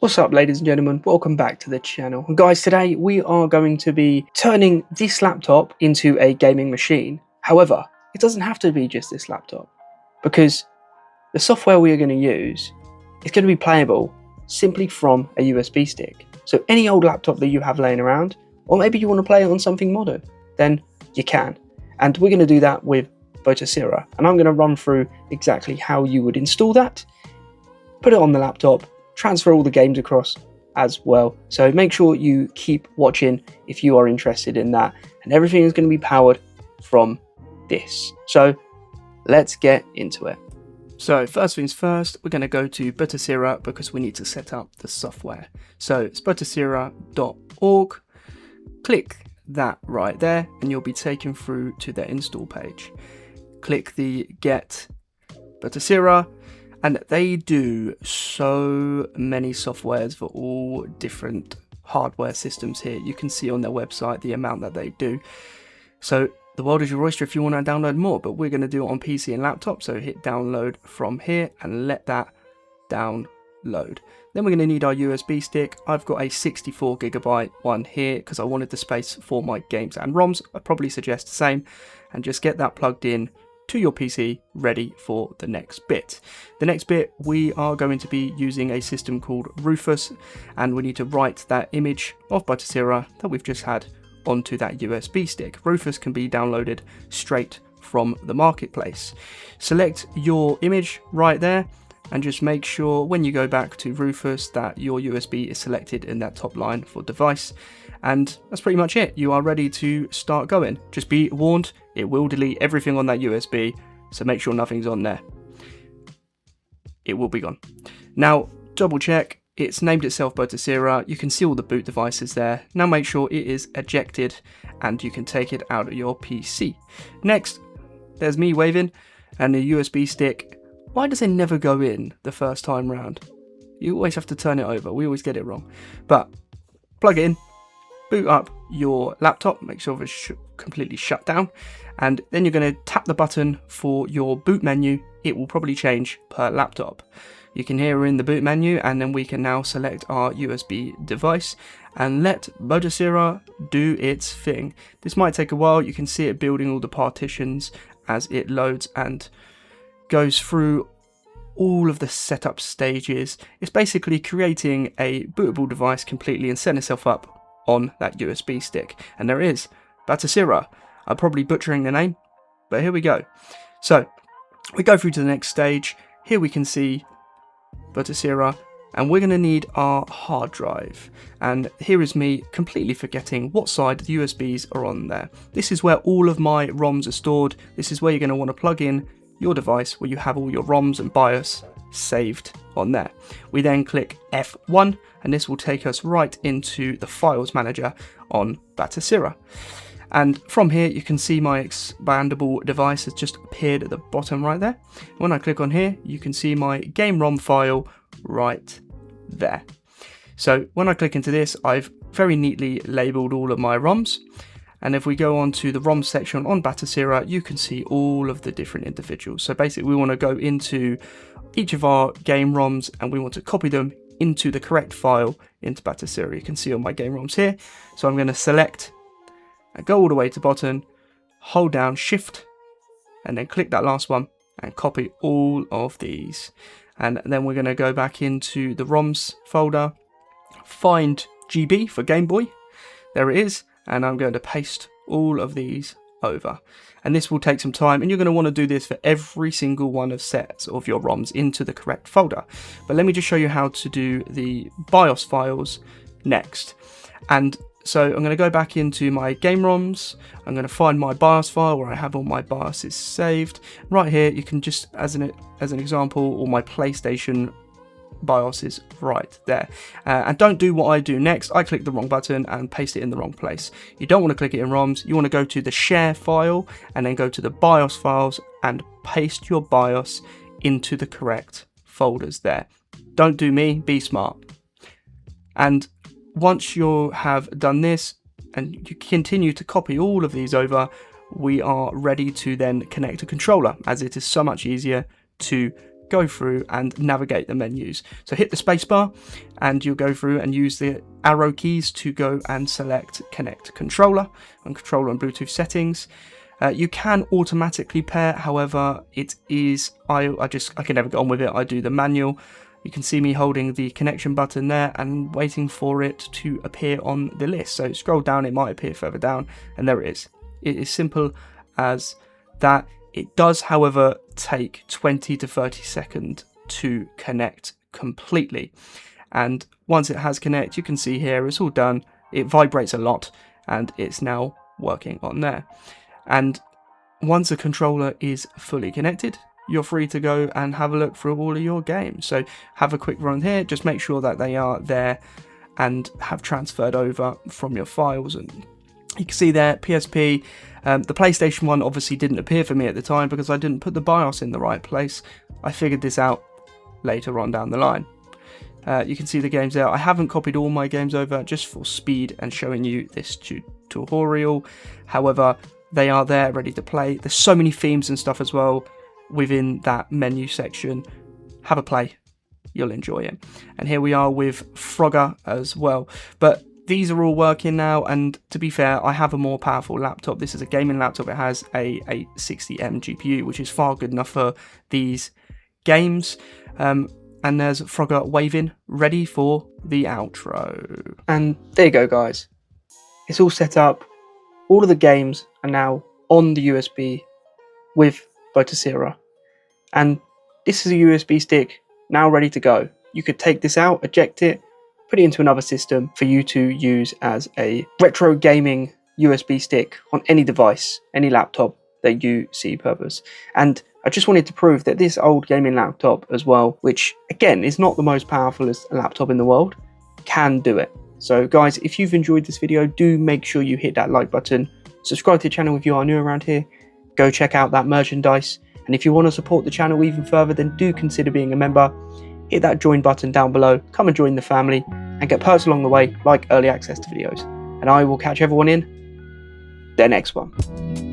What's up, ladies and gentlemen, welcome back to the channel. And guys, today we are going to be turning this laptop into a gaming machine. However, it doesn't have to be just this laptop, because the software we are going to use is going to be playable simply from a USB stick. So any old laptop that you have laying around, or maybe you want to play it on something modern, then you can. And we're going to do that with Batocera, and I'm going to run through exactly how you would install that, put it on the laptop, transfer all the games across as well. So make sure you keep watching if you are interested in that, and everything is going to be powered from this. So let's get into it. So first things first, we're going to go to Batocera because we need to set up the software. So it's batocera.org. Click that right there and you'll be taken through to the install page. Click the Get Batocera, and they do so many softwares for all different hardware systems here. You can see on their website the amount that they do. So the world is your oyster if you want to download more, but we're going to do it on PC and laptop. So hit download from here and let that download. Then we're going to need our USB stick. I've got a 64GB one here because I wanted the space for my games and ROMs. I'd probably suggest the same, and just get that plugged in to your PC, ready for the next bit. The next bit, we are going to be using a system called Rufus, and we need to write that image of Batocera that we've just had onto that USB stick. Rufus can be downloaded straight from the marketplace. Select your image right there, and just make sure when you go back to Rufus that your USB is selected in that top line for device. And that's pretty much it. You are ready to start going. Just be warned, it will delete everything on that USB, so make sure nothing's on there. It will be gone. Now, double check, it's named itself Batocera. You can see all the boot devices there. Now make sure it is ejected and you can take it out of your PC. Next, there's me waving and the USB stick. Why does it never go in the first time round? You always have to turn it over. We always get it wrong. But plug it in. Boot up your laptop, make sure it's completely shut down, and then you're going to tap the button for your boot menu. It will probably change per laptop. You can hear we're in the boot menu, and then we can now select our USB device and let Batocera do its thing. This might take a while. You can see it building all the partitions as it loads and goes through all of the setup stages. It's basically creating a bootable device completely and setting itself up on that USB stick, and there is Batocera. I'm probably butchering the name, but here we go. So we go through to the next stage. Here we can see Batocera, and we're going to need our hard drive, and here is me completely forgetting what side the USBs are on there. This is where all of my ROMs are stored. This is where you're going to want to plug in your device where you have all your ROMs and BIOS saved on there. We then click F1 and this will take us right into the files manager on Batocera. And from here you can see my expandable device has just appeared at the bottom right there. When I click on here you can see my game ROM file right there. So when I click into this, I've very neatly labeled all of my ROMs. And if we go on to the ROM section on Batocera, you can see all of the different individuals. So basically we want to go into each of our game ROMs and we want to copy them into the correct file into Batocera. You can see all my game ROMs here. So I'm going to select and go all the way to bottom, hold down Shift and then click that last one and copy all of these. And then we're going to go back into the ROMs folder, find GB for Game Boy. There it is. And I'm going to paste all of these over, and this will take some time, and you're going to want to do this for every single one of sets of your ROMs into the correct folder. But let me just show you how to do the BIOS files next. And so I'm going to go back into my game ROMs. I'm going to find my BIOS file where I have all my BIOSes saved. Right here you can just, as an example, all my PlayStation BIOS is right there. And don't do what I do next. I click the wrong button and paste it in the wrong place. You don't want to click it in ROMs. You want to go to the share file and then go to the BIOS files and paste your BIOS into the correct folders there. Don't do me, be smart. And once you have done this and you continue to copy all of these over, we are ready to then connect a controller, as it is so much easier to go through and navigate the menus. So hit the spacebar and you'll go through and use the arrow keys to go and select connect controller and controller and Bluetooth settings. You can automatically pair, however, it is, I can never get on with it. I do the manual. You can see me holding the connection button there and waiting for it to appear on the list. So scroll down, it might appear further down, and there it is. It is simple as that. It does, however, take 20 to 30 seconds to connect completely. And once it has connected, you can see here it's all done. It vibrates a lot and it's now working on there. And once the controller is fully connected, you're free to go and have a look through all of your games. So have a quick run here, just make sure that they are there and have transferred over from your files. And you can see there, PSP, the PlayStation 1 obviously didn't appear for me at the time because I didn't put the BIOS in the right place. I figured this out later on down the line. You can see the games there. I haven't copied all my games over just for speed and showing you this tutorial. However, they are there ready to play. There's so many themes and stuff as well within that menu section. Have a play, you'll enjoy it. And here we are with Frogger as well. But these are all working now, and to be fair, I have a more powerful laptop. This is a gaming laptop. It has a 60M GPU, which is far good enough for these games. And there's Frogger waving, ready for the outro. And there you go, guys. It's all set up. All of the games are now on the USB with Batocera. And this is a USB stick now ready to go. You could take this out, eject it, put it into another system for you to use as a retro gaming USB stick on any device, any laptop that you see purpose. And I just wanted to prove that this old gaming laptop as well, which again is not the most powerful laptop in the world, can do it. So guys, if you've enjoyed this video, do make sure you hit that like button, subscribe to the channel if you are new around here, go check out that merchandise, and if you want to support the channel even further, then do consider being a member. Hit that join button down below, come and join the family, and get perks along the way, like early access to videos. And I will catch everyone in the next one.